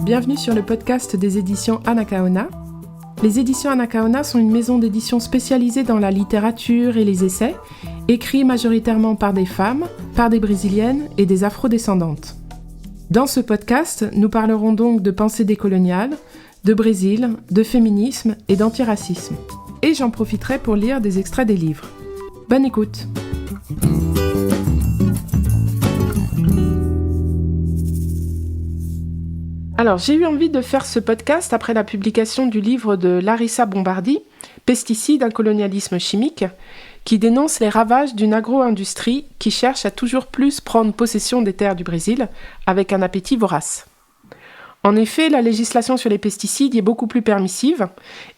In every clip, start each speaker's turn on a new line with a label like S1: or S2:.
S1: Bienvenue sur le podcast des éditions Anacaona. Les éditions Anacaona sont une maison d'édition spécialisée dans la littérature et les essais, écrits majoritairement par des femmes, par des brésiliennes et des afrodescendantes. Dans ce podcast, nous parlerons donc de pensée décoloniale, de Brésil, de féminisme et d'antiracisme. Et j'en profiterai pour lire des extraits des livres. Bonne écoute! Alors, j'ai eu envie de faire ce podcast après la publication du livre de Larissa Bombardi, « Pesticides, un colonialisme chimique », qui dénonce les ravages d'une agro-industrie qui cherche à toujours plus prendre possession des terres du Brésil avec un appétit vorace. En effet, la législation sur les pesticides y est beaucoup plus permissive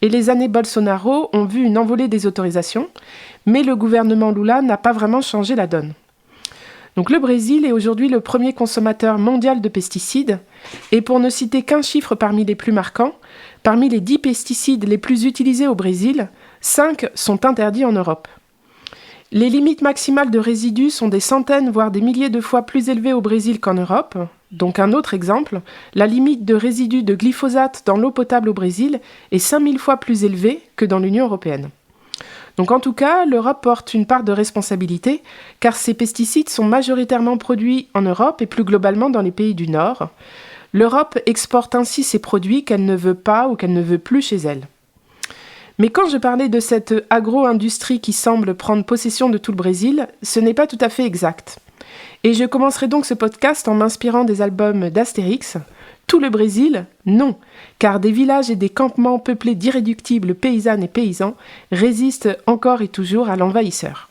S1: et les années Bolsonaro ont vu une envolée des autorisations, mais le gouvernement Lula n'a pas vraiment changé la donne. Donc le Brésil est aujourd'hui le premier consommateur mondial de pesticides et pour ne citer qu'un chiffre parmi les plus marquants, parmi les 10 pesticides les plus utilisés au Brésil, 5 sont interdits en Europe. Les limites maximales de résidus sont des centaines voire des milliers de fois plus élevées au Brésil qu'en Europe. Donc un autre exemple, la limite de résidus de glyphosate dans l'eau potable au Brésil est 5000 fois plus élevée que dans l'Union européenne. Donc en tout cas, l'Europe porte une part de responsabilité, car ces pesticides sont majoritairement produits en Europe et plus globalement dans les pays du Nord. L'Europe exporte ainsi ces produits qu'elle ne veut pas ou qu'elle ne veut plus chez elle. Mais quand je parlais de cette agro-industrie qui semble prendre possession de tout le Brésil, ce n'est pas tout à fait exact. Et je commencerai donc ce podcast en m'inspirant des albums d'Astérix. Tout le Brésil, non, car des villages et des campements peuplés d'irréductibles paysannes et paysans résistent encore et toujours à l'envahisseur.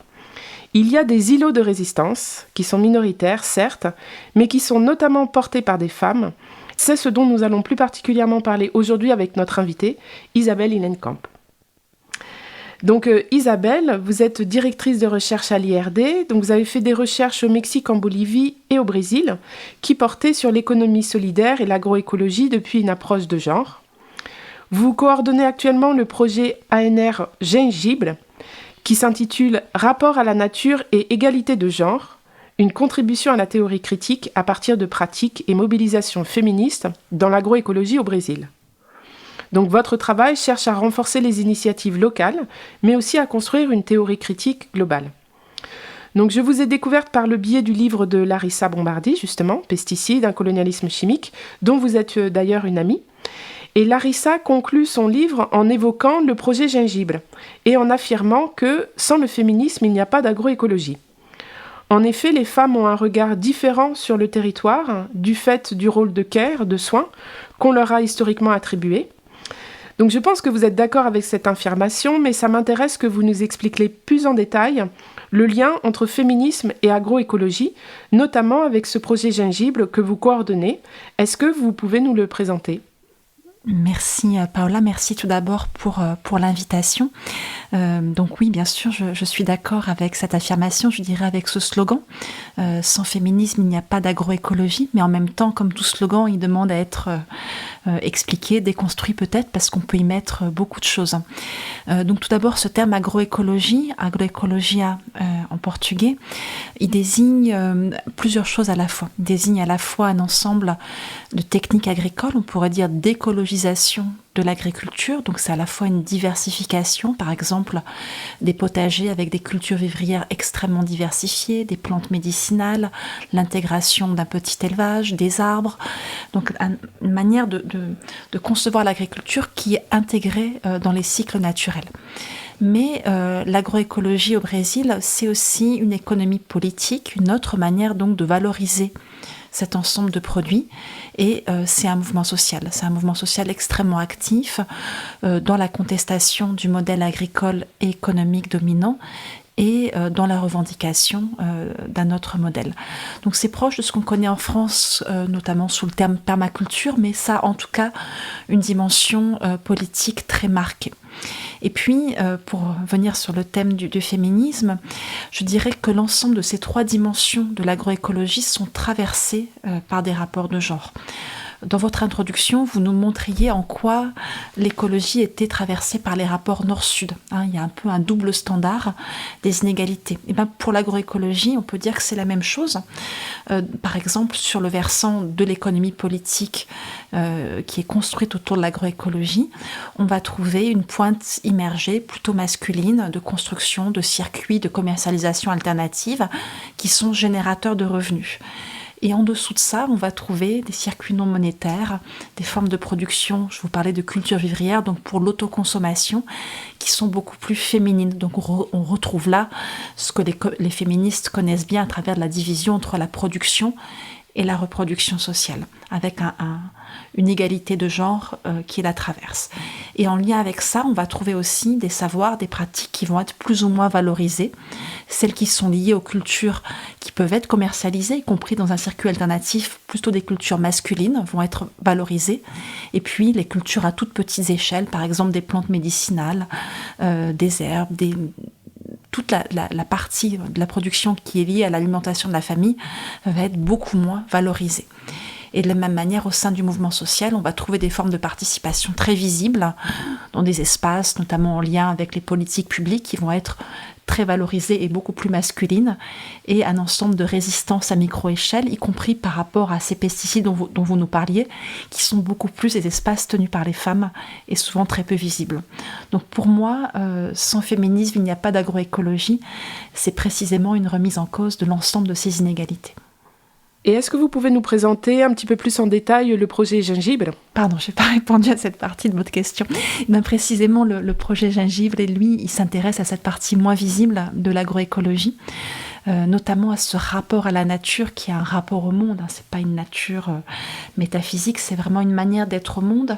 S1: Il y a des îlots de résistance, qui sont minoritaires, certes, mais qui sont notamment portés par des femmes. C'est ce dont nous allons plus particulièrement parler aujourd'hui avec notre invitée, Isabelle Hillenkamp. Donc Isabelle, vous êtes directrice de recherche à l'IRD, donc vous avez fait des recherches au Mexique, en Bolivie et au Brésil, qui portaient sur l'économie solidaire et l'agroécologie depuis une approche de genre. Vous coordonnez actuellement le projet ANR Gingible, qui s'intitule « Rapport à la nature et égalité de genre, une contribution à la théorie critique à partir de pratiques et mobilisations féministes dans l'agroécologie au Brésil ». Donc votre travail cherche à renforcer les initiatives locales, mais aussi à construire une théorie critique globale. Donc je vous ai découverte par le biais du livre de Larissa Bombardi, justement, « Pesticides, un colonialisme chimique », dont vous êtes d'ailleurs une amie. Et Larissa conclut son livre en évoquant le projet Gingible et en affirmant que sans le féminisme, il n'y a pas d'agroécologie. En effet, les femmes ont un regard différent sur le territoire du fait du rôle de care, de soin, qu'on leur a historiquement attribué. Donc je pense que vous êtes d'accord avec cette affirmation, mais ça m'intéresse que vous nous expliquiez plus en détail le lien entre féminisme et agroécologie, notamment avec ce projet Gingible que vous coordonnez. Est-ce que vous pouvez nous le présenter ?
S2: Merci Paola, merci tout d'abord pour l'invitation. Donc oui, bien sûr, je suis d'accord avec cette affirmation, je dirais avec ce slogan. Sans féminisme, il n'y a pas d'agroécologie, mais en même temps, comme tout slogan, il demande à être expliqué, déconstruit peut-être, parce qu'on peut y mettre beaucoup de choses. Donc tout d'abord, ce terme agroécologie, agroecologia en portugais, il désigne plusieurs choses à la fois. Il désigne à la fois un ensemble de techniques agricoles, on pourrait dire d'écologisation de l'agriculture, donc c'est à la fois une diversification, par exemple des potagers avec des cultures vivrières extrêmement diversifiées, des plantes médicinales, l'intégration d'un petit élevage, des arbres, donc une manière de concevoir l'agriculture qui est intégrée dans les cycles naturels. Mais l'agroécologie au Brésil, c'est aussi une économie politique, une autre manière donc de valoriser cet ensemble de produits et c'est un mouvement social. C'est un mouvement social extrêmement actif dans la contestation du modèle agricole et économique dominant et dans la revendication d'un autre modèle. Donc c'est proche de ce qu'on connaît en France, notamment sous le terme permaculture, mais ça a en tout cas une dimension politique très marquée. Et puis, pour venir sur le thème du féminisme, je dirais que l'ensemble de ces 3 dimensions de l'agroécologie sont traversées par des rapports de genre. Dans votre introduction, vous nous montriez en quoi l'écologie était traversée par les rapports nord-sud. Il y a un peu un double standard des inégalités. Et pour l'agroécologie, on peut dire que c'est la même chose. Par exemple, sur le versant de l'économie politique qui est construite autour de l'agroécologie, on va trouver une pointe immergée, plutôt masculine, de construction, de circuits, de commercialisation alternative qui sont générateurs de revenus. Et en dessous de ça, on va trouver des circuits non monétaires, des formes de production, je vous parlais de culture vivrière, donc pour l'autoconsommation, qui sont beaucoup plus féminines. Donc on retrouve là ce que les féministes connaissent bien à travers la division entre la production et la reproduction sociale, avec une égalité de genre qui la traverse. Et en lien avec ça, on va trouver aussi des savoirs, des pratiques qui vont être plus ou moins valorisées, celles qui sont liées aux cultures qui peuvent être commercialisées, y compris dans un circuit alternatif, plutôt des cultures masculines vont être valorisées, et puis les cultures à toutes petites échelles, par exemple des plantes médicinales, des herbes, toute la partie de la production qui est liée à l'alimentation de la famille va être beaucoup moins valorisée. Et de la même manière, au sein du mouvement social, on va trouver des formes de participation très visibles dans des espaces, notamment en lien avec les politiques publiques, qui vont être très valorisées et beaucoup plus masculines, et un ensemble de résistances à micro-échelle, y compris par rapport à ces pesticides dont vous nous parliez, qui sont beaucoup plus des espaces tenus par les femmes et souvent très peu visibles. Donc pour moi, sans féminisme, il n'y a pas d'agroécologie. C'est précisément une remise en cause de l'ensemble de ces inégalités.
S1: Et est-ce que vous pouvez nous présenter un petit peu plus en détail le projet Gingibre ?
S2: Pardon, je n'ai pas répondu à cette partie de votre question. Précisément, le projet Gingibre, lui, il s'intéresse à cette partie moins visible de l'agroécologie, notamment à ce rapport à la nature qui est un rapport au monde. Ce n'est pas une nature métaphysique, c'est vraiment une manière d'être au monde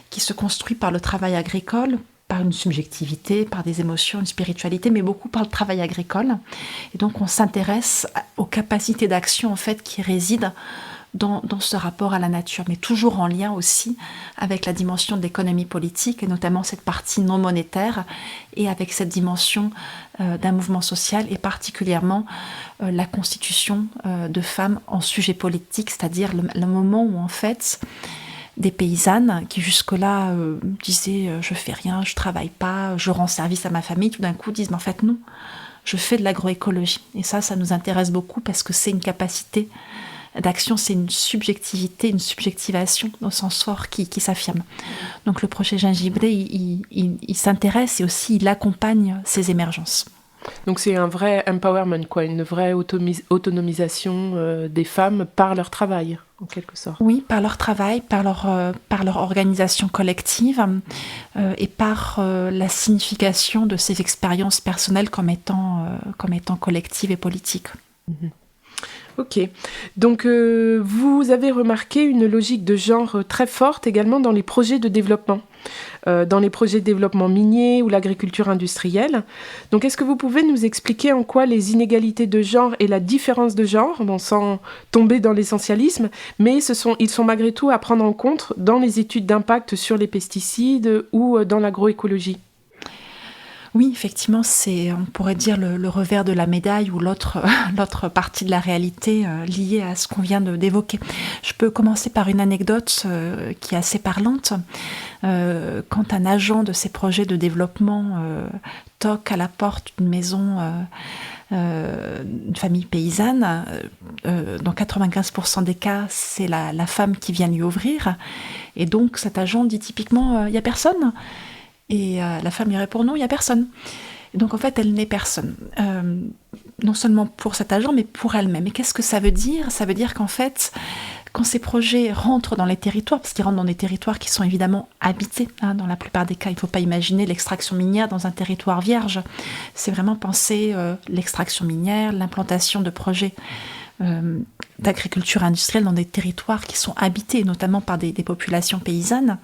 S2: qui se construit par le travail agricole, par une subjectivité, par des émotions, une spiritualité, mais beaucoup par le travail agricole. Et donc on s'intéresse aux capacités d'action en fait qui résident dans ce rapport à la nature, mais toujours en lien aussi avec la dimension de l'économie politique, et notamment cette partie non monétaire, et avec cette dimension d'un mouvement social, et particulièrement la constitution de femmes en sujet politique, c'est-à-dire le moment où en fait des paysannes qui jusque-là disaient je fais rien, je travaille pas, je rends service à ma famille, tout d'un coup disent mais en fait non, je fais de l'agroécologie. Et ça nous intéresse beaucoup parce que c'est une capacité d'action, c'est une subjectivité, une subjectivation au sens fort qui s'affirme. Donc le projet Gingibre, il s'intéresse et aussi il accompagne ces émergences.
S1: Donc c'est un vrai empowerment, une vraie autonomisation des femmes par leur travail, en quelque sorte.
S2: Oui, par leur travail, par leur organisation collective et par la signification de ces expériences personnelles comme étant collectives et politiques.
S1: Mm-hmm. Ok, donc vous avez remarqué une logique de genre très forte également dans les projets de développement, dans les projets de développement minier ou l'agriculture industrielle. Donc est-ce que vous pouvez nous expliquer en quoi les inégalités de genre et la différence de genre, sans tomber dans l'essentialisme, mais ils sont malgré tout à prendre en compte dans les études d'impact sur les pesticides ou dans l'agroécologie ?
S2: Oui, effectivement, c'est, on pourrait dire, le revers de la médaille ou l'autre partie de la réalité liée à ce qu'on vient d'évoquer. Je peux commencer par une anecdote qui est assez parlante. Quand un agent de ces projets de développement toque à la porte d'une maison, une famille paysanne, dans 95% des cas, c'est la femme qui vient lui ouvrir. Et donc, cet agent dit typiquement « il n'y a personne ?» Et la femme lui répond « non, il n'y a personne ». Et donc en fait, elle n'est personne. Non seulement pour cet agent, mais pour elle-même. Et qu'est-ce que ça veut dire ? Ça veut dire qu'en fait, quand ces projets rentrent dans les territoires, parce qu'ils rentrent dans des territoires qui sont évidemment habités, dans la plupart des cas, il ne faut pas imaginer l'extraction minière dans un territoire vierge. C'est vraiment penser l'extraction minière, l'implantation de projets d'agriculture industrielle dans des territoires qui sont habités, notamment par des populations paysannes.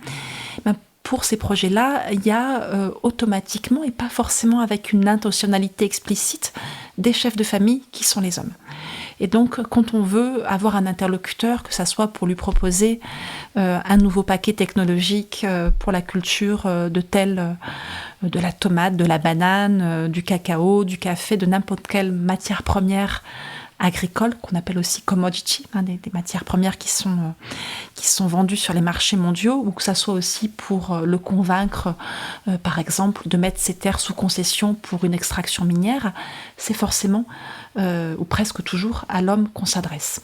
S2: Pour ces projets-là, il y a automatiquement, et pas forcément avec une intentionnalité explicite, des chefs de famille qui sont les hommes. Et donc, quand on veut avoir un interlocuteur, que ça soit pour lui proposer un nouveau paquet technologique pour la culture de la tomate, de la banane, du cacao, du café, de n'importe quelle matière première agricoles, qu'on appelle aussi commodity, des matières premières qui sont vendues sur les marchés mondiaux, ou que ça soit aussi pour le convaincre, par exemple, de mettre ses terres sous concession pour une extraction minière, c'est forcément, ou presque toujours, à l'homme qu'on s'adresse.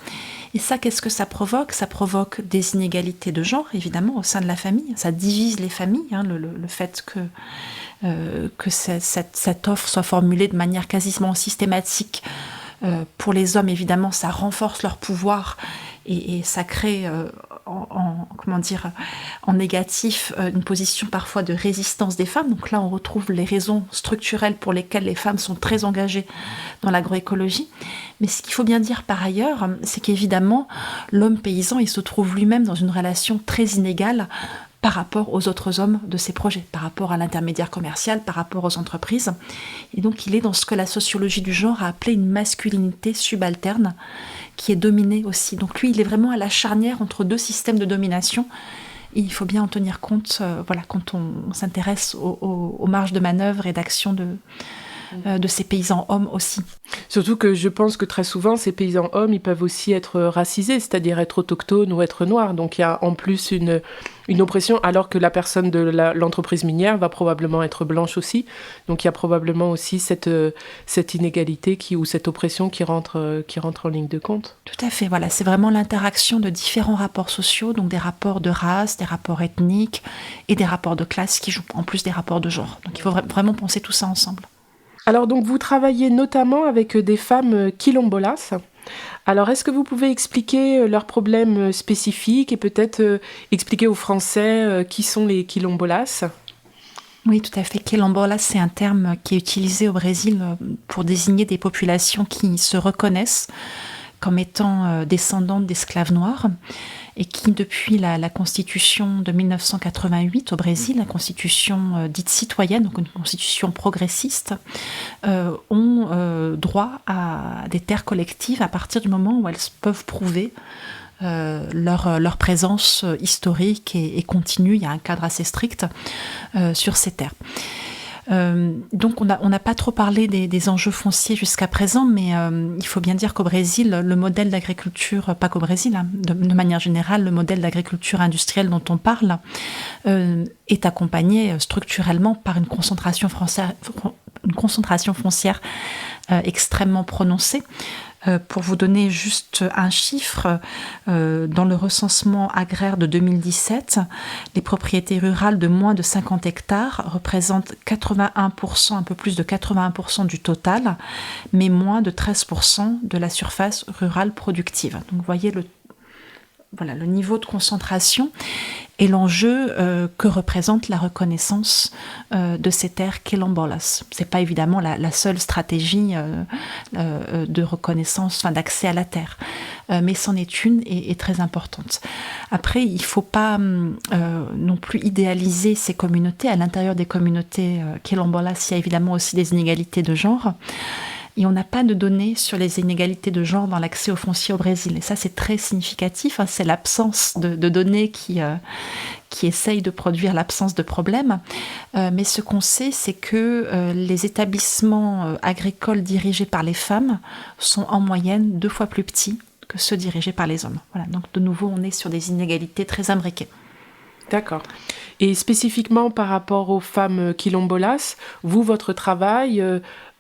S2: Et ça, qu'est-ce que ça provoque ? Ça provoque des inégalités de genre, évidemment, au sein de la famille. Ça divise les familles, le fait que cette offre soit formulée de manière quasiment systématique. Pour les hommes, évidemment, ça renforce leur pouvoir et ça crée en négatif une position parfois de résistance des femmes. Donc là, on retrouve les raisons structurelles pour lesquelles les femmes sont très engagées dans l'agroécologie. Mais ce qu'il faut bien dire par ailleurs, c'est qu'évidemment, l'homme paysan, il se trouve lui-même dans une relation très inégale par rapport aux autres hommes de ses projets, par rapport à l'intermédiaire commercial, par rapport aux entreprises. Et donc il est dans ce que la sociologie du genre a appelé une masculinité subalterne, qui est dominée aussi. Donc lui, il est vraiment à la charnière entre deux systèmes de domination. Et il faut bien en tenir compte quand on s'intéresse aux marges de manœuvre et d'action de ces paysans hommes aussi.
S1: Surtout que je pense que très souvent, ces paysans hommes, ils peuvent aussi être racisés, c'est-à-dire être autochtones ou être noirs. Donc il y a en plus une oppression, alors que la personne de l'entreprise minière va probablement être blanche aussi. Donc il y a probablement aussi cette inégalité ou cette oppression qui rentre en ligne de compte.
S2: Tout à fait, voilà, c'est vraiment l'interaction de différents rapports sociaux, donc des rapports de race, des rapports ethniques et des rapports de classe qui jouent, en plus des rapports de genre. Donc il faut vraiment penser tout ça ensemble.
S1: Alors donc vous travaillez notamment avec des femmes quilombolas. Alors est-ce que vous pouvez expliquer leurs problèmes spécifiques et peut-être expliquer aux Français qui sont les quilombolas ?
S2: Oui, tout à fait. Quilombolas, c'est un terme qui est utilisé au Brésil pour désigner des populations qui se reconnaissent comme étant descendantes d'esclaves noirs et qui, depuis la constitution de 1988 au Brésil, la constitution dite citoyenne, donc une constitution progressiste, ont droit à des terres collectives à partir du moment où elles peuvent prouver leur présence historique et continue. Il y a un cadre assez strict sur ces terres. Donc on n'a pas trop parlé des enjeux fonciers jusqu'à présent, mais il faut bien dire qu'au Brésil, le modèle d'agriculture, pas qu'au Brésil, de manière générale, le modèle d'agriculture industrielle dont on parle est accompagné structurellement par une concentration foncière extrêmement prononcée. Pour vous donner juste un chiffre, dans le recensement agraire de 2017, les propriétés rurales de moins de 50 hectares représentent 81%, un peu plus de 81% du total, mais moins de 13% de la surface rurale productive. Donc vous voyez le niveau de concentration et l'enjeu que représente la reconnaissance de ces terres quilombolas. Ce n'est pas évidemment la seule stratégie de reconnaissance, d'accès à la terre, mais c'en est une et très importante. Après, il ne faut pas non plus idéaliser ces communautés. À l'intérieur des communautés quilombolas, il y a évidemment aussi des inégalités de genre. Et on n'a pas de données sur les inégalités de genre dans l'accès au foncier au Brésil. Et ça, c'est très significatif. C'est l'absence de données qui essaye de produire l'absence de problème. Mais ce qu'on sait, c'est que les établissements agricoles dirigés par les femmes sont en moyenne 2 fois plus petits que ceux dirigés par les hommes. Voilà. Donc de nouveau, on est sur des inégalités très imbriquées.
S1: D'accord. Et spécifiquement par rapport aux femmes quilombolas, vous, votre travail,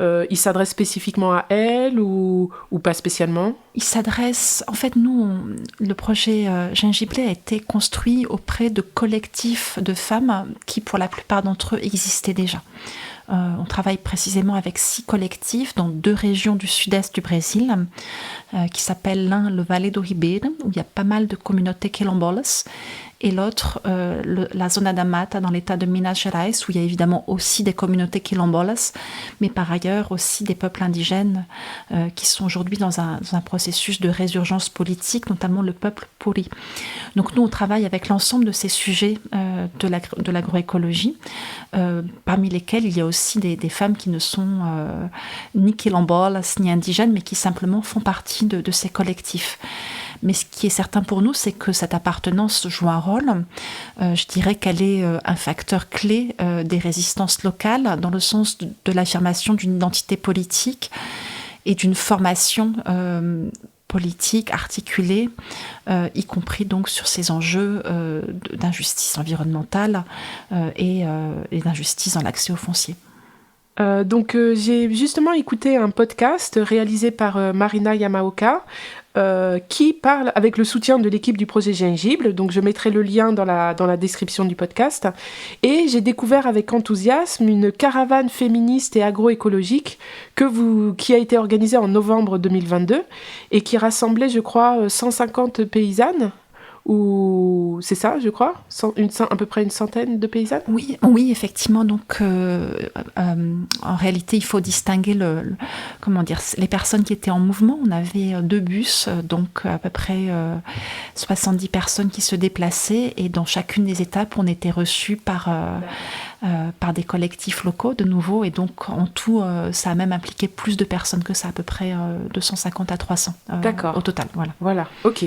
S1: il s'adresse spécifiquement à elles ou pas spécialement ?
S2: Il s'adresse... En fait, nous, le projet Gingiblé a été construit auprès de collectifs de femmes qui, pour la plupart d'entre eux, existaient déjà. On travaille précisément avec 6 collectifs dans 2 régions du sud-est du Brésil, qui s'appellent l'un le Vale do Ribeira, où il y a pas mal de communautés quilombolas, et l'autre, la Zona da Mata, dans l'état de Minas Gerais, où il y a évidemment aussi des communautés quilombolas, mais par ailleurs aussi des peuples indigènes qui sont aujourd'hui dans un processus de résurgence politique, notamment le peuple Puri. Donc nous, on travaille avec l'ensemble de ces sujets de l'agroécologie, parmi lesquels il y a aussi des femmes qui ne sont ni quilombolas, ni indigènes, mais qui simplement font partie de ces collectifs. Mais ce qui est certain pour nous, c'est que cette appartenance joue un rôle. Je dirais qu'elle est un facteur clé des résistances locales, dans le sens de l'affirmation d'une identité politique et d'une formation politique articulée, y compris donc sur ces enjeux d'injustice environnementale et d'injustice dans l'accès au foncier.
S1: J'ai justement écouté un podcast réalisé par Marina Yamaoka qui parle avec le soutien de l'équipe du projet Gingible. Donc je mettrai le lien dans la description du podcast. Et j'ai découvert avec enthousiasme une caravane féministe et agroécologique qui a été organisée en novembre 2022 et qui rassemblait, je crois, 150 paysannes. Ou c'est ça, je crois, à peu près une centaine de paysannes.
S2: Oui, effectivement. Donc, en réalité, il faut distinguer les personnes qui étaient en mouvement. On avait 2 bus, donc à peu près 70 personnes qui se déplaçaient, et dans chacune des étapes, on était reçus par des collectifs locaux de nouveau, et donc en tout ça a même impliqué plus de personnes que ça, à peu près 250 à 300 au total.
S1: Voilà, ok.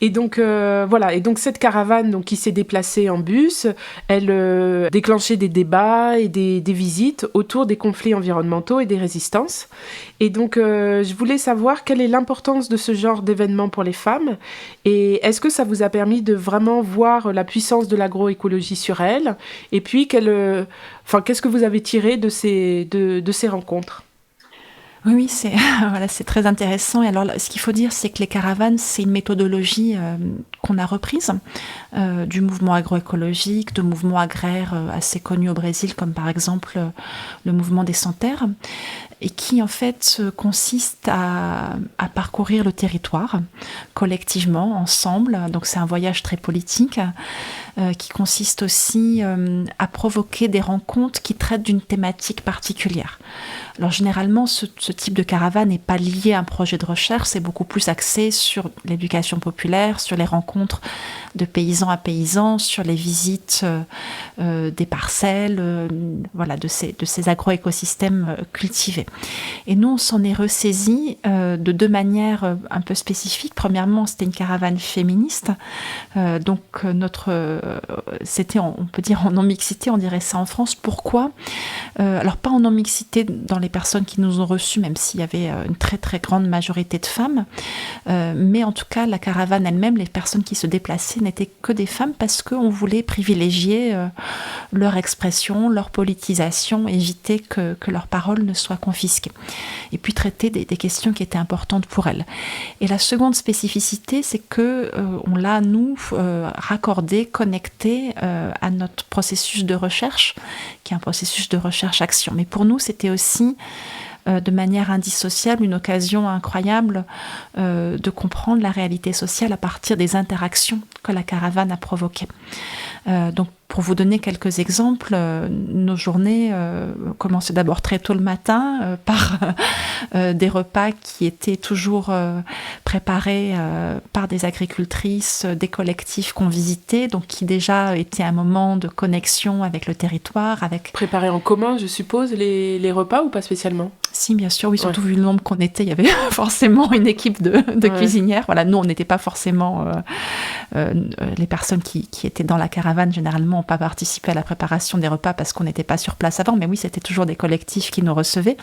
S1: Et donc et donc cette caravane donc, qui s'est déplacée en bus, elle déclenchait des débats et des visites autour des conflits environnementaux et des résistances. Et donc je voulais savoir quelle est l'importance de ce genre d'événement pour les femmes, et est-ce que ça vous a permis de vraiment voir la puissance de l'agroécologie sur elles, et puis qu'est-ce que vous avez tiré de ces rencontres ?
S2: Oui, c'est très intéressant. Et alors, ce qu'il faut dire, c'est que les caravanes, c'est une méthodologie qu'on a reprise du mouvement agroécologique, de mouvements agraires assez connus au Brésil, comme par exemple le mouvement des Sans-Terre, et qui en fait consiste à parcourir le territoire collectivement, ensemble. Donc c'est un voyage très politique qui consiste aussi à provoquer des rencontres qui traitent d'une thématique particulière. Alors généralement, ce type de caravane n'est pas lié à un projet de recherche, c'est beaucoup plus axé sur l'éducation populaire, sur les rencontres de paysans à paysans, sur les visites des parcelles, de ces agroécosystèmes cultivés. Et nous, on s'en est ressaisi de 2 manières un peu spécifiques. Premièrement, c'était une caravane féministe, donc c'était, on peut dire, en non-mixité, on dirait ça en France. Pourquoi ? Alors pas en non-mixité dans les personnes qui nous ont reçus, même s'il y avait une très très grande majorité de femmes, mais en tout cas la caravane elle-même, les personnes qui se déplaçaient n'étaient que des femmes, parce qu'on voulait privilégier leur expression, leur politisation, éviter que leurs paroles ne soient confisquées, et puis traiter des questions qui étaient importantes pour elles. Et la seconde spécificité, c'est que on l'a, nous, raccordé, connecté à notre processus de recherche, qui est un processus de recherche-action. Mais pour nous, c'était aussi de manière indissociable une occasion incroyable de comprendre la réalité sociale à partir des interactions que la caravane a provoquées. Donc, pour vous donner quelques exemples, nos journées commençaient d'abord très tôt le matin par des repas qui étaient toujours préparés par des agricultrices, des collectifs qu'on visitait, donc qui déjà étaient un moment de connexion avec le territoire.
S1: Préparés en commun, je suppose, les repas, ou pas spécialement ?
S2: Si, bien sûr, oui, surtout vu le nombre qu'on était, il y avait forcément une équipe de cuisinières. Voilà, nous, on n'était pas forcément... les personnes qui étaient dans la caravane, généralement, n'ont pas participé à la préparation des repas parce qu'on n'était pas sur place avant, mais oui, c'était toujours des collectifs qui nous recevaient.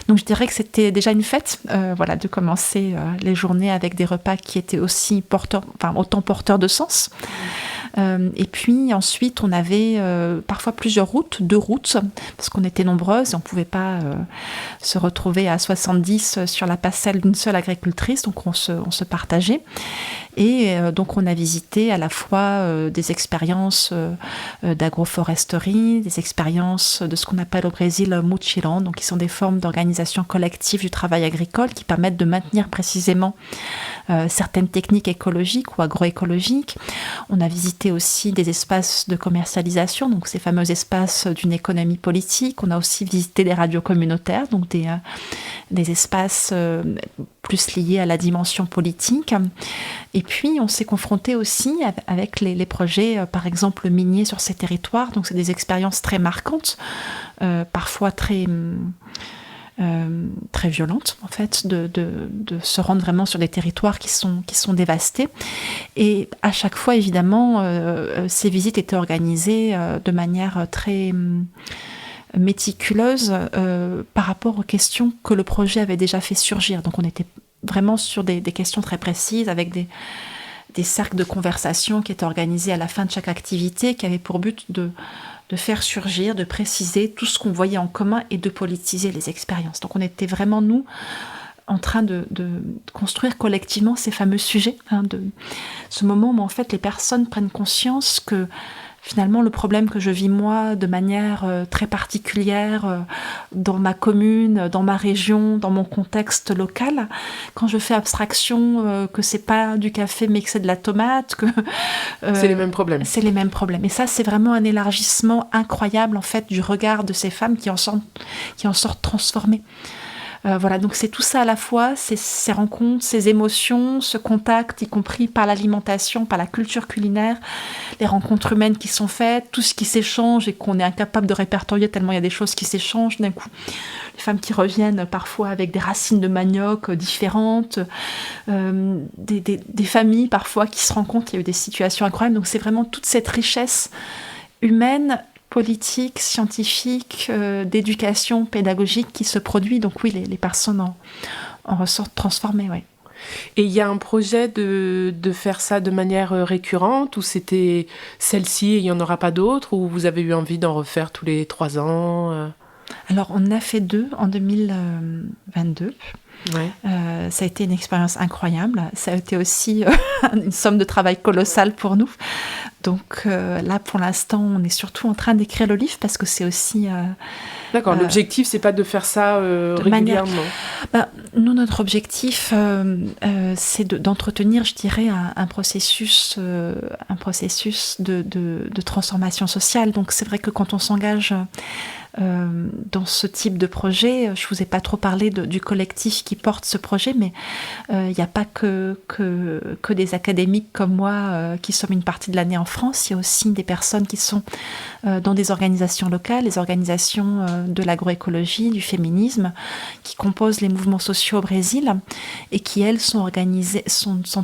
S2: Donc, je dirais que c'était déjà une fête, de commencer les journées avec des repas qui étaient aussi autant porteurs de sens. Et puis ensuite, on avait parfois plusieurs routes, 2 routes, parce qu'on était nombreuses et on ne pouvait pas se retrouver à 70 sur la parcelle d'une seule agricultrice, donc on se partageait. Et donc on a visité à la fois des expériences d'agroforesterie, des expériences de ce qu'on appelle au Brésil mutirão, donc qui sont des formes d'organisation collective du travail agricole qui permettent de maintenir précisément certaines techniques écologiques ou agroécologiques. On a visité aussi des espaces de commercialisation, donc ces fameux espaces d'une économie politique. On a aussi visité des radios communautaires, donc des espaces plus liés à la dimension politique. Et puis, on s'est confronté aussi avec les projets, par exemple, miniers sur ces territoires. Donc, c'est des expériences très marquantes, parfois très violentes, en fait, de se rendre vraiment sur des territoires qui sont dévastés. Et à chaque fois, évidemment, ces visites étaient organisées de manière très méticuleuse par rapport aux questions que le projet avait déjà fait surgir. Donc on était vraiment sur des questions très précises, avec des cercles de conversation qui étaient organisés à la fin de chaque activité, qui avaient pour but de faire surgir, de préciser tout ce qu'on voyait en commun et de politiser les expériences. Donc on était vraiment, nous, en train de construire collectivement ces fameux sujets, de ce moment où en fait les personnes prennent conscience que finalement le problème que je vis moi de manière très particulière dans ma commune, dans ma région, dans mon contexte local, quand je fais abstraction que c'est pas du café mais que c'est de la tomate, que
S1: c'est les mêmes problèmes.
S2: C'est les mêmes problèmes. Et ça, c'est vraiment un élargissement incroyable en fait du regard de ces femmes qui en sortent transformées. Voilà, donc c'est tout ça à la fois, ces rencontres, ces émotions, ce contact, y compris par l'alimentation, par la culture culinaire, les rencontres humaines qui sont faites, tout ce qui s'échange et qu'on est incapable de répertorier tellement il y a des choses qui s'échangent d'un coup. Les femmes qui reviennent parfois avec des racines de manioc différentes, des familles parfois qui se rencontrent, il y a eu des situations incroyables, donc c'est vraiment toute cette richesse humaine, politique, scientifique, d'éducation, pédagogique qui se produit. Donc oui, les personnes en ressortent transformées, oui.
S1: Et il y a un projet de faire ça de manière récurrente, ou c'était celle-ci et il n'y en aura pas d'autres, ou vous avez eu envie d'en refaire tous les 3 ans
S2: Alors, on en a fait 2 en 2022. Ouais. Ça a été une expérience incroyable. Ça a été aussi une somme de travail colossale pour nous. Donc là, pour l'instant, on est surtout en train d'écrire le livre parce que c'est aussi...
S1: D'accord, l'objectif, c'est pas de faire ça régulièrement.
S2: Nous, notre objectif, c'est d'entretenir, je dirais, un processus de transformation sociale. Donc c'est vrai que quand on s'engage... dans ce type de projet, je vous ai pas trop parlé du collectif qui porte ce projet, mais il n'y a pas que des académiques comme moi qui sommes une partie de l'année en France. Il y a aussi des personnes qui sont dans des organisations locales, les organisations de l'agroécologie, du féminisme, qui composent les mouvements sociaux au Brésil et qui, elles, sont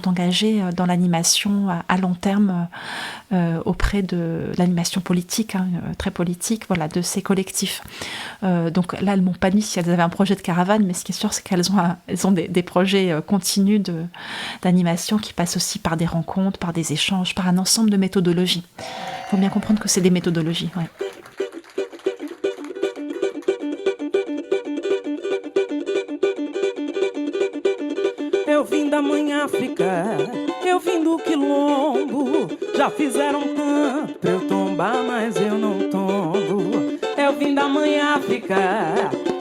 S2: engagées dans l'animation à long terme auprès de l'animation politique, très politique, voilà, de ces collectifs. Donc là, elles m'ont pas dit si elles avaient un projet de caravane, mais ce qui est sûr, c'est qu'elles ont des projets continus d'animation qui passent aussi par des rencontres, par des échanges, par un ensemble de méthodologies. Il faut bien comprendre que c'est des méthodologies, ouais.
S3: Eu vim da mãe África, eu vim do quilombo. Já fizeram tanto pra eu tombar, mas eu não tombo. Eu vim da mãe África,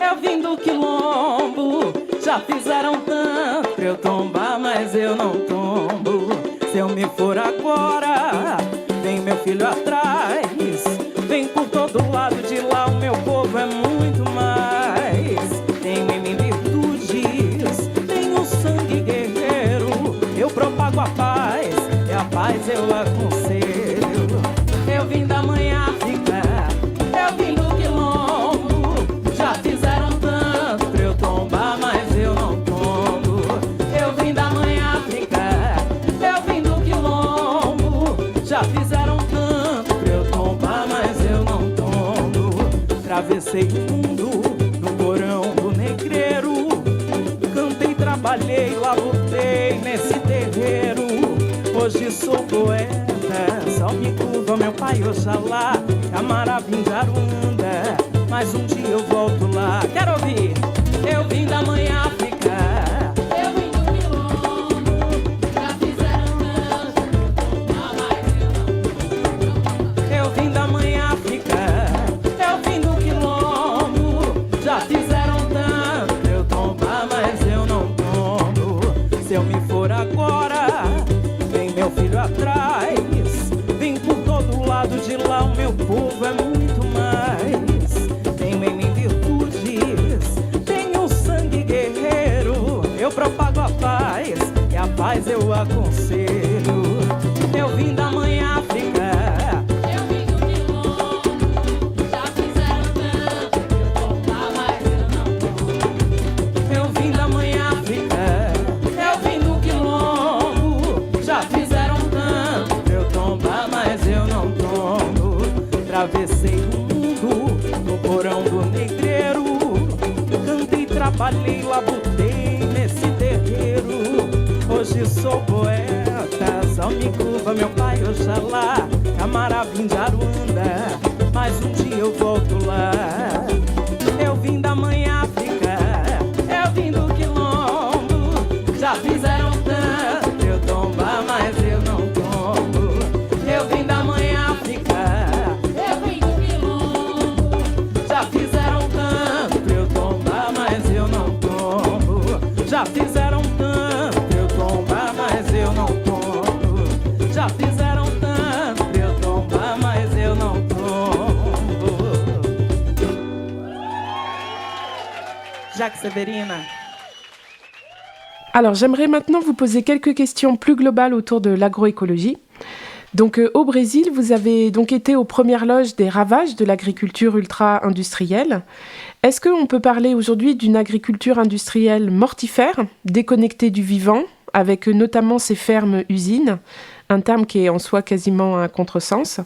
S3: eu vim do quilombo. Já fizeram tanto pra eu tombar, mas eu não tombo. Se eu me for agora, vem meu filho atrás. Vem por todo lado, de lá o meu povo é muito mais. Tenho em mim virtudes, tenho sangue guerreiro. Eu propago a paz, e a paz eu aconselho. Eu vim da mãe África, eu vim do quilombo. Já fizeram tanto pra eu tombar, mas eu não tombo. Eu vim da mãe África, eu vim do quilombo. Já fizeram tanto pra eu tombar, mas eu não tombo. Travessei o mundo no porão do negreiro. Cantei, trabalhei, lá lutei nesse terreiro. Hoje sou poeta, só me curva meu pai Oxalá. Camaravim de Aruanda, mas um dia eu volto lá. Quero ouvir, eu vim da mãe África. Eu vim do quilombo, já fizeram tanto, mas eu não. Eu vim da mãe África, eu vim do quilombo. Já fizeram tanto, eu tombar, mas eu não tombo. Se eu me for agora, meu filho atrás, vem por todo lado, de lá o meu povo é muito mais. Tenho em mim virtudes, tenho sangue guerreiro. Eu propago a paz, e a paz eu aconselho. Eu vim da mãe África, eu vim do quilombo. Já fizeram tanto, eu tombar, mas eu não tombo. Eu vim da mãe África, eu vim do quilombo. Já fizeram tanto pra eu tombar, mas eu não tombo. Travessei o mundo no porão que sou poeta, só me curva meu pai Oxalá, Camara vim de Aruanda, mas um dia eu volto lá. Eu vim da mãe África, eu vim do quilombo, já fizeram tanto eu tombar, mas eu não tombo. Eu vim da mãe África, eu vim do quilombo, já fizeram tanto eu tombar, mas eu não tombo. Já fizeram tanto eu tombar, mas eu não tombo. Já fizeram tanto eu tombar, mas eu não tombo. Jacques Severina.
S1: Alors, j'aimerais maintenant vous poser quelques questions plus globales autour de l'agroécologie. Donc, au Brésil, vous avez donc été aux premières loges des ravages de l'agriculture ultra-industrielle. Est-ce qu'on peut parler aujourd'hui d'une agriculture industrielle mortifère, déconnectée du vivant, avec notamment ces fermes-usines, un terme qui est en soi quasiment un contresens,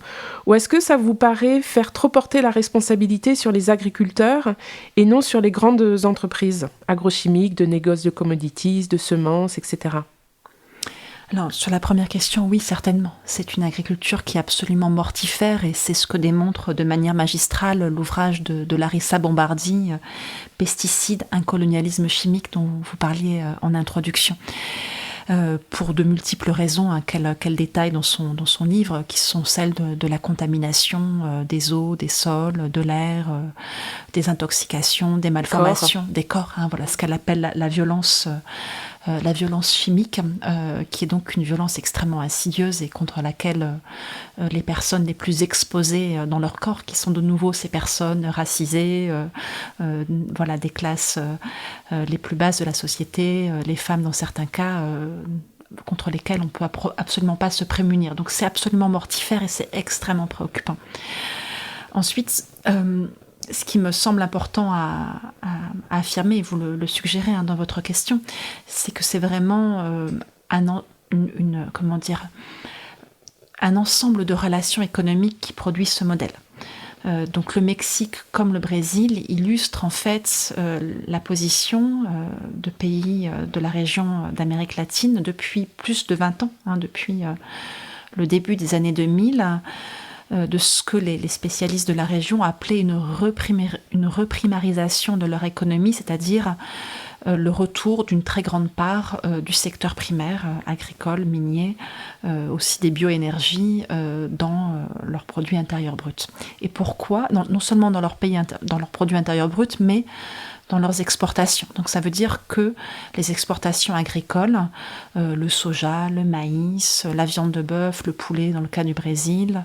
S1: ou est-ce que ça vous paraît faire trop porter la responsabilité sur les agriculteurs et non sur les grandes entreprises agrochimiques, de négoce de commodities, de semences, etc.
S2: Alors, sur la première question, oui, certainement. C'est une agriculture qui est absolument mortifère et c'est ce que démontre de manière magistrale l'ouvrage de Larissa Bombardi, Pesticides, un colonialisme chimique, dont vous parliez en introduction. Pour de multiples raisons qu'elle détaille dans son livre, qui sont celles de la contamination des eaux, des sols, de l'air, des intoxications, des malformations, des corps. Voilà ce qu'elle appelle la violence chimique, qui est donc une violence extrêmement insidieuse et contre laquelle les personnes les plus exposées dans leur corps, qui sont de nouveau ces personnes racisées, des classes les plus basses de la société, les femmes dans certains cas, contre lesquelles on ne peut absolument pas se prémunir. Donc c'est absolument mortifère et c'est extrêmement préoccupant. Ensuite, ce qui me semble important à affirmer, et vous le suggérez dans votre question, c'est que c'est vraiment un ensemble de relations économiques qui produit ce modèle. Donc le Mexique, comme le Brésil, illustre en fait la position de pays de la région d'Amérique latine depuis plus de 20 ans, depuis le début des années 2000, de ce que les spécialistes de la région appelaient une reprimarisation de leur économie, c'est-à-dire le retour d'une très grande part du secteur primaire, agricole, minier, aussi des bioénergies dans leurs produits intérieurs bruts. Et pourquoi ? Non seulement dans leur produits intérieurs bruts, mais dans leurs exportations. Donc ça veut dire que les exportations agricoles, le soja, le maïs, la viande de bœuf, le poulet dans le cas du Brésil,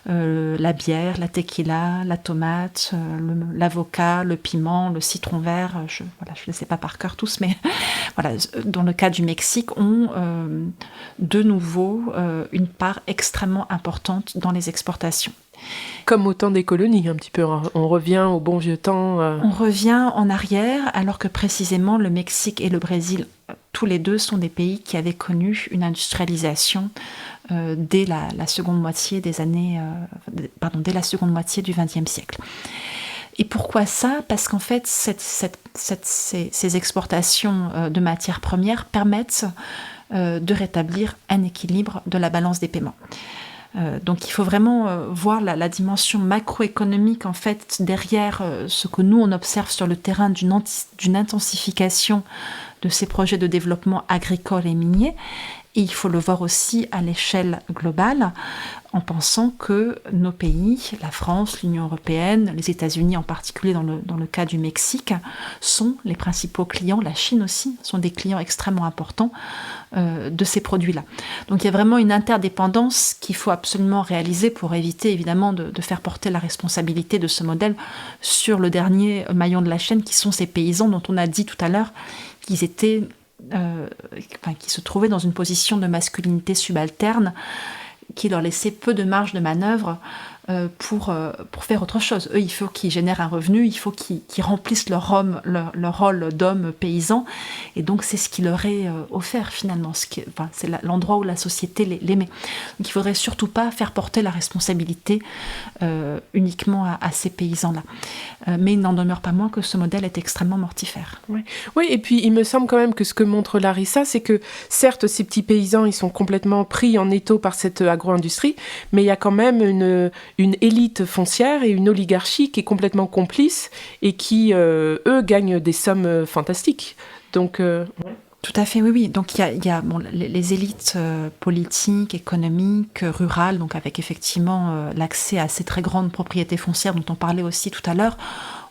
S2: la bière, la tequila, la tomate, l'avocat, le piment, le citron vert, je ne les sais pas par cœur tous, mais voilà, dans le cas du Mexique, ont de nouveau une part extrêmement importante dans les exportations.
S1: Comme au temps des colonies, un petit peu. On revient au bon vieux temps.
S2: On revient en arrière, alors que précisément le Mexique et le Brésil, tous les deux sont des pays qui avaient connu une industrialisation dès la seconde moitié dès la seconde moitié du XXe siècle. Et pourquoi ça ? Parce qu'en fait, ces exportations de matières premières permettent de rétablir un équilibre de la balance des paiements. Donc il faut vraiment voir la dimension macroéconomique en fait derrière ce que nous on observe sur le terrain d'une intensification de ces projets de développement agricole et minier. Et il faut le voir aussi à l'échelle globale, en pensant que nos pays, la France, l'Union européenne, les États-Unis en particulier dans le cas du Mexique, sont les principaux clients, la Chine aussi, sont des clients extrêmement importants de ces produits-là. Donc il y a vraiment une interdépendance qu'il faut absolument réaliser pour éviter évidemment de faire porter la responsabilité de ce modèle sur le dernier maillon de la chaîne, qui sont ces paysans dont on a dit tout à l'heure qu'ils étaient... qui se trouvaient dans une position de masculinité subalterne qui leur laissait peu de marge de manœuvre pour faire autre chose. Eux, il faut qu'ils génèrent un revenu, il faut qu'ils remplissent leur rôle d'homme paysan, et donc c'est ce qui leur est offert finalement. C'est l'endroit où la société les met. Donc il ne faudrait surtout pas faire porter la responsabilité uniquement à ces paysans-là. Mais il n'en demeure pas moins que ce modèle est extrêmement mortifère.
S1: Oui, et puis il me semble quand même que ce que montre Larissa, c'est que certes, ces petits paysans, ils sont complètement pris en étau par cette agro-industrie, mais il y a quand même une élite foncière et une oligarchie qui est complètement complice et qui, eux, gagnent des sommes fantastiques. Donc,
S2: Tout à fait, oui. Donc il y a les élites politiques, économiques, rurales, donc avec effectivement l'accès à ces très grandes propriétés foncières dont on parlait aussi tout à l'heure,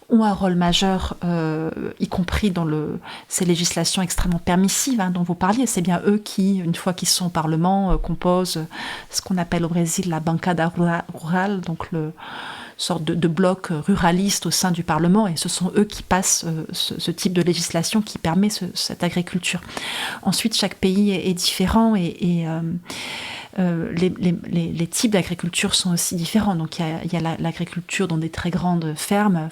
S2: ont un rôle majeur, y compris dans ces législations extrêmement permissives dont vous parliez. C'est bien eux qui, une fois qu'ils sont au Parlement, composent ce qu'on appelle au Brésil la bancada rural, donc sorte de bloc ruraliste au sein du Parlement, et ce sont eux qui passent ce type de législation qui permet cette agriculture. Ensuite, chaque pays est différent et les types d'agriculture sont aussi différents. Donc il y a l'agriculture dans des très grandes fermes,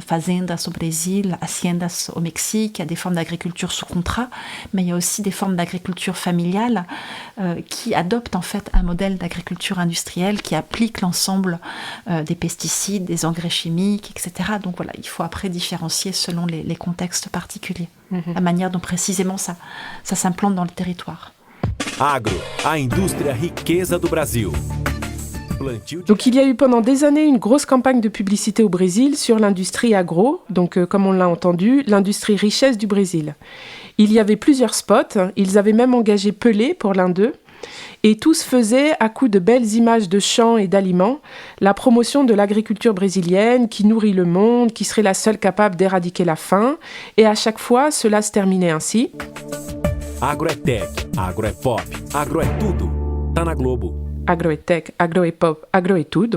S2: fazendas au Brésil, haciendas au Mexique. Il y a des formes d'agriculture sous contrat, mais il y a aussi des formes d'agriculture familiale qui adoptent en fait un modèle d'agriculture industrielle qui applique l'ensemble des pesticides, des engrais chimiques, etc. Donc voilà, il faut après différencier selon les contextes particuliers, la manière dont précisément ça s'implante dans le territoire.
S4: Agro, a indústria riqueza do Brasil.
S1: Donc il y a eu pendant des années une grosse campagne de publicité au Brésil sur l'industrie agro, donc comme on l'a entendu, l'industrie richesse du Brésil. Il y avait plusieurs spots, ils avaient même engagé Pelé pour l'un d'eux, et tout se faisait à coup de belles images de champs et d'aliments, la promotion de l'agriculture brésilienne qui nourrit le monde, qui serait la seule capable d'éradiquer la faim, et à chaque fois cela se terminait ainsi.
S4: Agro é tech, agro é pop, agro é tudo. Tá na Globo.
S1: Agro est tech, agro est pop, agro est tout.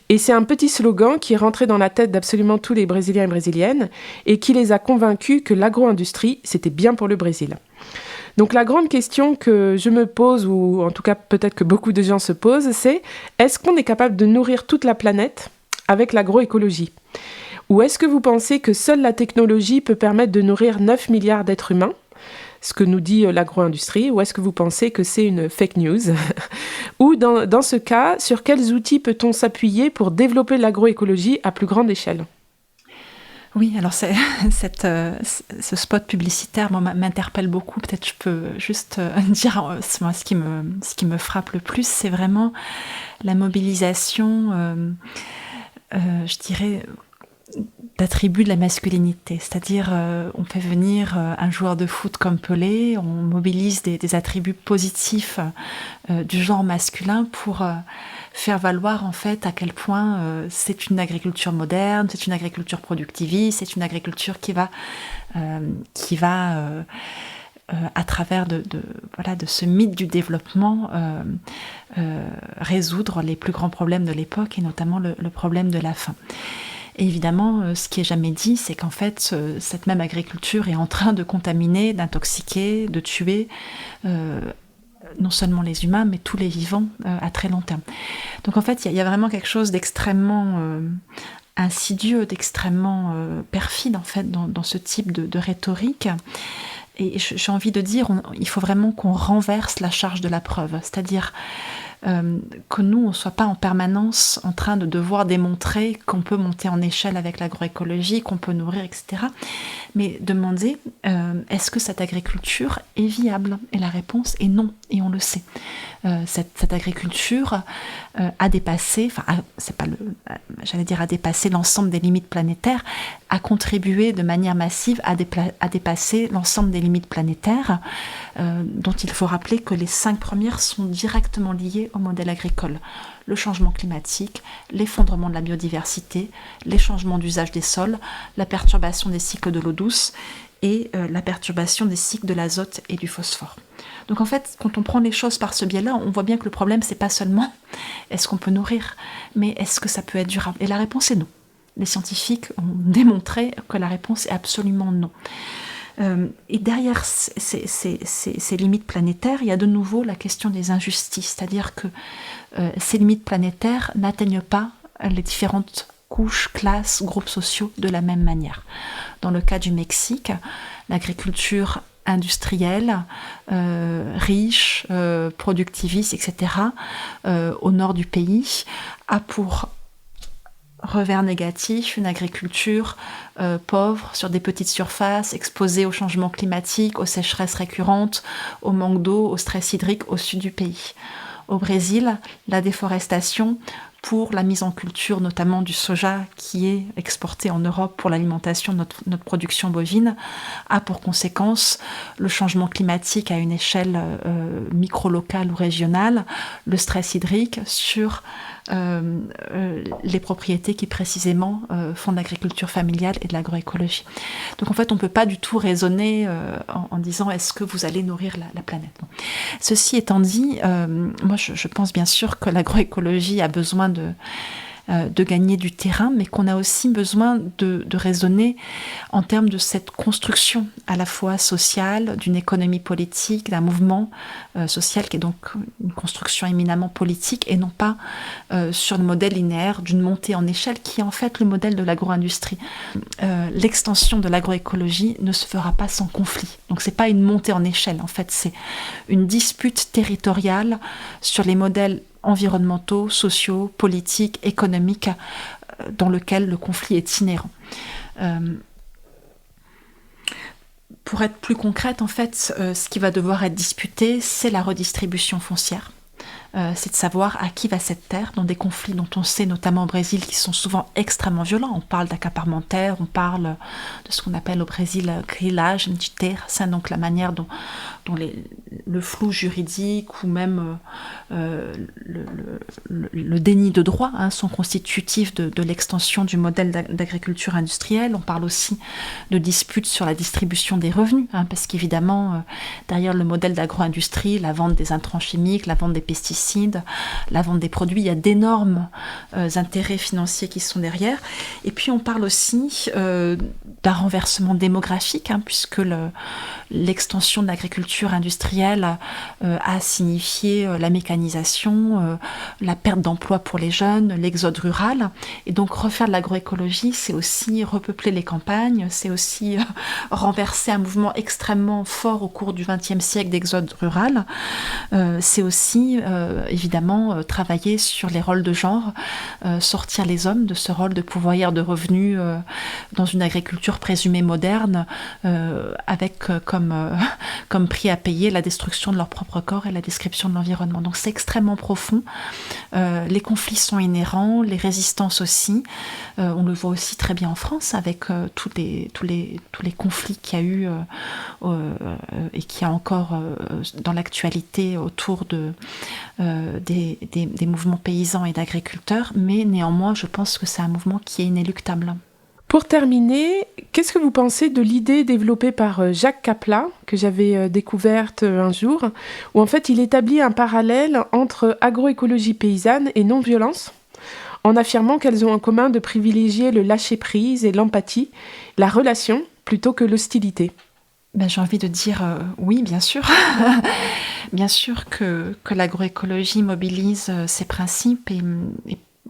S1: Et c'est un petit slogan qui est rentré dans la tête d'absolument tous les Brésiliens et Brésiliennes et qui les a convaincus que l'agro-industrie, c'était bien pour le Brésil. Donc la grande question que je me pose, ou en tout cas peut-être que beaucoup de gens se posent, c'est est-ce qu'on est capable de nourrir toute la planète avec l'agroécologie ? Ou est-ce que vous pensez que seule la technologie peut permettre de nourrir 9 milliards d'êtres humains ? Ce que nous dit l'agro-industrie, ou est-ce que vous pensez que c'est une fake news ? Ou dans ce cas, sur quels outils peut-on s'appuyer pour développer l'agroécologie à plus grande échelle ?
S2: Oui, alors ce spot publicitaire m'interpelle beaucoup. Peut-être je peux juste dire moi, ce qui me frappe le plus, c'est vraiment la mobilisation, je dirais, d'attributs de la masculinité, c'est-à-dire on fait venir un joueur de foot comme Pelé, on mobilise des attributs positifs du genre masculin pour faire valoir en fait à quel point c'est une agriculture moderne, c'est une agriculture productiviste, c'est une agriculture qui va à travers de ce mythe du développement résoudre les plus grands problèmes de l'époque et notamment le problème de la faim. Et évidemment, ce qui est jamais dit, c'est qu'en fait, cette même agriculture est en train de contaminer, d'intoxiquer, de tuer non seulement les humains, mais tous les vivants à très long terme. Donc en fait, il y a vraiment quelque chose d'extrêmement insidieux, d'extrêmement perfide en fait dans ce type de rhétorique. Et j'ai envie de dire, il faut vraiment qu'on renverse la charge de la preuve, c'est-à-dire que nous, on ne soit pas en permanence en train de devoir démontrer qu'on peut monter en échelle avec l'agroécologie, qu'on peut nourrir, etc. Mais demander, est-ce que cette agriculture est viable ? Et la réponse est non, et on le sait. Cette agriculture a dépassé, a dépassé l'ensemble des limites planétaires, a contribué de manière massive à dépasser l'ensemble des limites planétaires, dont il faut rappeler que les 5 premières sont directement liées au modèle agricole. Le changement climatique, l'effondrement de la biodiversité, les changements d'usage des sols, la perturbation des cycles de l'eau douce et la perturbation des cycles de l'azote et du phosphore. Donc en fait, quand on prend les choses par ce biais-là, on voit bien que le problème, c'est pas seulement est-ce qu'on peut nourrir, mais est-ce que ça peut être durable ? Et la réponse est non. Les scientifiques ont démontré que la réponse est absolument non. Et derrière ces limites planétaires, il y a de nouveau la question des injustices, c'est-à-dire que ces limites planétaires n'atteignent pas les différentes couches, classes, groupes sociaux de la même manière. Dans le cas du Mexique, l'agriculture industrielle, riche, productiviste, etc., au nord du pays, a pour revers négatif une agriculture pauvre, sur des petites surfaces, exposée au changement climatique, aux sécheresses récurrentes, au manque d'eau, au stress hydrique au sud du pays. Au Brésil, la déforestation pour la mise en culture notamment du soja qui est exporté en Europe pour l'alimentation de notre production bovine, a pour conséquence le changement climatique à une échelle micro-locale ou régionale, le stress hydrique sur les propriétés qui précisément font de l'agriculture familiale et de l'agroécologie. Donc en fait on ne peut pas du tout raisonner en disant est-ce que vous allez nourrir la planète. Bon. Ceci étant dit, moi je pense bien sûr que l'agroécologie a besoin de gagner du terrain, mais qu'on a aussi besoin de raisonner en termes de cette construction à la fois sociale, d'une économie politique, d'un mouvement social qui est donc une construction éminemment politique et non pas sur le modèle linéaire d'une montée en échelle qui est en fait le modèle de l'agro-industrie. L'extension de l'agroécologie ne se fera pas sans conflit. Donc c'est pas une montée en échelle, en fait c'est une dispute territoriale sur les modèles environnementaux, sociaux, politiques, économiques, dans lequel le conflit est inhérent. Pour être plus concrète, en fait, ce qui va devoir être disputé, c'est la redistribution foncière. C'est de savoir à qui va cette terre, dans des conflits dont on sait, notamment au Brésil, qui sont souvent extrêmement violents. On parle d'accaparement de terre, on parle de ce qu'on appelle au Brésil grillage de terre, c'est donc la manière dont le flou juridique ou même le déni de droit sont constitutifs de l'extension du modèle d'agriculture industrielle. On parle aussi de disputes sur la distribution des revenus, parce qu'évidemment, derrière le modèle d'agro-industrie, la vente des intrants chimiques, la vente des pesticides, la vente des produits, il y a d'énormes intérêts financiers qui sont derrière. Et puis on parle aussi d'un renversement démographique, puisque l'extension de l'agriculture industrielle a signifié la mécanisation, la perte d'emploi pour les jeunes, l'exode rural. Et donc refaire de l'agroécologie, c'est aussi repeupler les campagnes, c'est aussi renverser un mouvement extrêmement fort au cours du XXe siècle d'exode rural. C'est aussi évidemment travailler sur les rôles de genre, sortir les hommes de ce rôle de pourvoyeur de revenus dans une agriculture présumée moderne, avec comme prix à payer la destruction de leur propre corps et la description de l'environnement. Donc c'est extrêmement profond. Les conflits sont inhérents, les résistances aussi. On le voit aussi très bien en France avec tous les conflits qu'il y a eu et qu'il y a encore dans l'actualité autour des mouvements paysans et d'agriculteurs, mais néanmoins je pense que c'est un mouvement qui est inéluctable.
S1: Pour terminer, qu'est-ce que vous pensez de l'idée développée par Jacques Kapla, que j'avais découverte un jour, où en fait il établit un parallèle entre agroécologie paysanne et non-violence, en affirmant qu'elles ont en commun de privilégier le lâcher-prise et l'empathie, la relation, plutôt que l'hostilité?
S2: J'ai envie de dire oui, bien sûr. Bien sûr que l'agroécologie mobilise ces principes et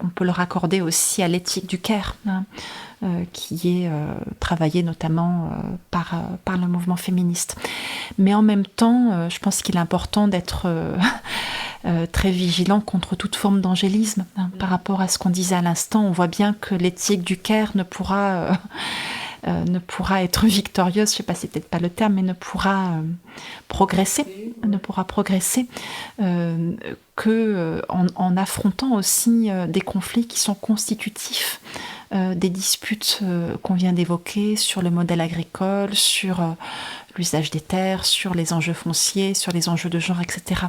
S2: on peut le raccorder aussi à l'éthique du Caire, qui est travaillée notamment par le mouvement féministe. Mais en même temps, je pense qu'il est important d'être très vigilant contre toute forme d'angélisme. Par rapport à ce qu'on disait à l'instant, on voit bien que l'éthique du Caire ne pourra être victorieuse, je ne sais pas si c'est peut-être pas le terme, mais ne pourra progresser qu'en affrontant aussi des conflits qui sont constitutifs des disputes qu'on vient d'évoquer sur le modèle agricole, sur l'usage des terres, sur les enjeux fonciers, sur les enjeux de genre, etc.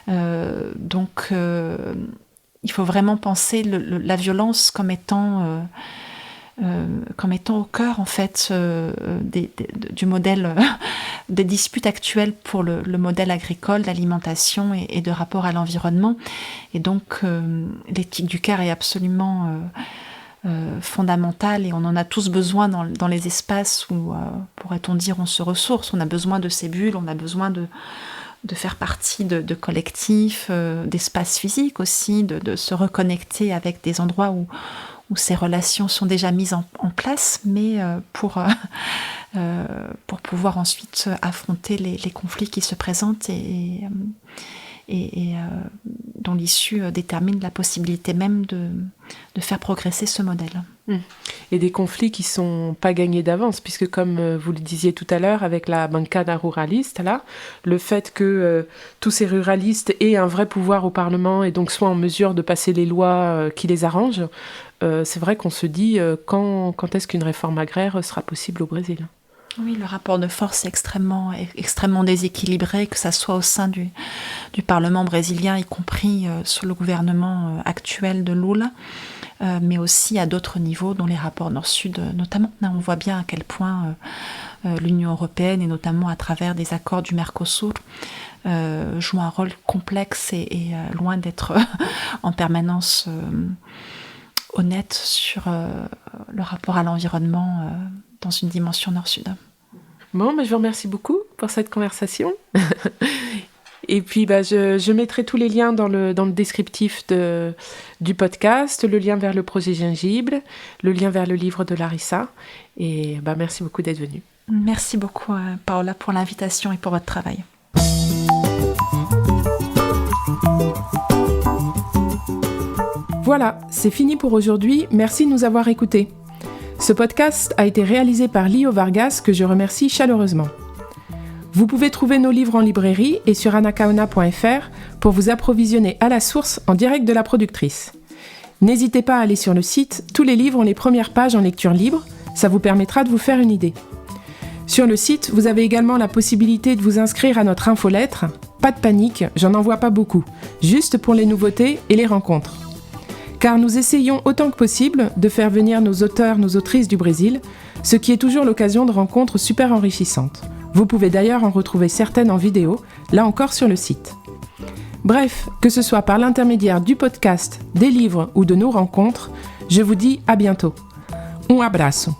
S2: Donc il faut vraiment penser la violence comme étant au cœur en fait du modèle des disputes actuelles pour le modèle agricole, d'alimentation et de rapport à l'environnement. Et donc l'éthique du Caire est absolument fondamentale et on en a tous besoin dans les espaces où, pourrait-on dire, on se ressource. On a besoin de ces bulles, on a besoin de faire partie de collectifs, d'espaces physiques aussi, de se reconnecter avec des endroits où ces relations sont déjà mises en place, mais pour pouvoir ensuite affronter les conflits qui se présentent et dont l'issue détermine la possibilité même de faire progresser ce modèle.
S1: Et des conflits qui ne sont pas gagnés d'avance, puisque comme vous le disiez tout à l'heure, avec la bancada ruraliste, là, le fait que tous ces ruralistes aient un vrai pouvoir au Parlement et donc soient en mesure de passer les lois qui les arrangent, c'est vrai qu'on se dit quand est-ce qu'une réforme agraire sera possible au Brésil ?
S2: Oui, le rapport de force est extrêmement déséquilibré, que ça soit au sein du Parlement brésilien, y compris sous le gouvernement actuel de Lula, mais aussi à d'autres niveaux, dont les rapports Nord-Sud notamment. Là, on voit bien à quel point l'Union européenne, et notamment à travers des accords du Mercosur, joue un rôle complexe et loin d'être en permanence honnête sur le rapport à l'environnement dans une dimension Nord-Sud.
S1: Bon, je vous remercie beaucoup pour cette conversation. Et puis, je mettrai tous les liens dans le descriptif du podcast, le lien vers le projet Gingible, le lien vers le livre de Larissa. Et merci beaucoup d'être venue.
S2: Merci beaucoup, Paola, pour l'invitation et pour votre travail.
S1: Voilà, c'est fini pour aujourd'hui. Merci de nous avoir écoutés. Ce podcast a été réalisé par Lio Vargas, que je remercie chaleureusement. Vous pouvez trouver nos livres en librairie et sur anacaona.fr pour vous approvisionner à la source en direct de la productrice. N'hésitez pas à aller sur le site, tous les livres ont les premières pages en lecture libre, ça vous permettra de vous faire une idée. Sur le site, vous avez également la possibilité de vous inscrire à notre infolettre. Pas de panique, j'en envoie pas beaucoup, juste pour les nouveautés et les rencontres. Car nous essayons autant que possible de faire venir nos auteurs, nos autrices du Brésil, ce qui est toujours l'occasion de rencontres super enrichissantes. Vous pouvez d'ailleurs en retrouver certaines en vidéo, là encore sur le site. Bref, que ce soit par l'intermédiaire du podcast, des livres ou de nos rencontres, je vous dis à bientôt. Un abraço.